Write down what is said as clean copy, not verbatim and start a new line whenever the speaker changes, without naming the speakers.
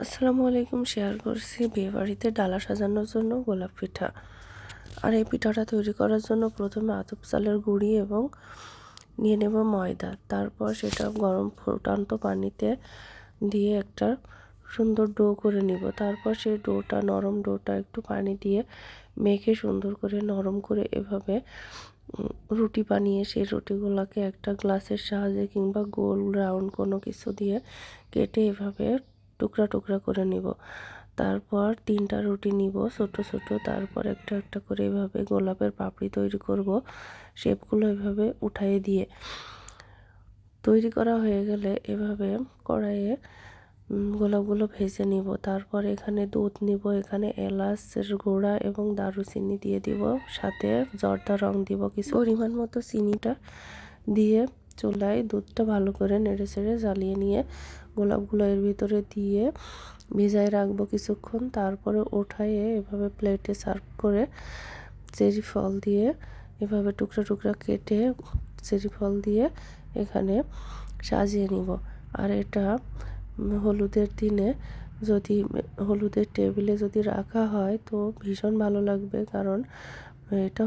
আসসালামু আলাইকুম। শেয়ার করছি বিয়েবাড়িতে ডালা সাজানোর জন্য গোলাপ পিঠা। আর এই পিঠাটা তৈরি করার জন্য প্রথমে আতপ চালের গুঁড়ি এবং নিয়ে নেব ময়দা। তারপর সেটা গরম ফুটন্ত পানিতে দিয়ে একটা সুন্দর ডো করে নিব। তারপর সেই নরম ডোটা একটু পানি দিয়ে মেখে সুন্দর করে নরম করে এভাবে রুটি বানিয়ে সেই রুটিগুলোকে একটা গ্লাসের সাহায্যে কিংবা গোল রাউন্ড কোনো কিছু দিয়ে কেটে এভাবে টুকরা টুকরা করে নিব। তারপর 3টা রুটি নিব ছোট ছোট। তারপর একটা একটা করে এভাবে গোলাপের পাপড়ি তৈরি করব। শেপগুলো এভাবে উঠাই দিয়ে তৈরি করা হয়ে গেলে এভাবে কড়াইয়ে গোলাপগুলো ভেজে নিব। তারপর এখানে দুধ নিব, এখানে এলাচের গুঁড়া এবং দারুচিনি দিয়ে দিব, সাথে জর্দা রং দিব কিছু। পরিমাণ মতো চিনিটা দিয়ে চুলায় দুধটা ভালো করে নেড়ে চেড়ে জ্বালিয়ে নিয়ে গোলাপগুলো এর ভিতরে দিয়ে ভিজায় রাখবো কিছুক্ষণ। তারপরে উঠাইয়ে এভাবে প্লেটে সার্ভ করে চেরি ফল দিয়ে এভাবে টুকরা টুকরা কেটে চেরি ফল দিয়ে এখানে সাজিয়ে নিব। আর এটা হলুদের দিনে যদি হলুদের টেবিলে যদি রাখা হয় তো ভীষণ ভালো লাগবে, কারণ এটা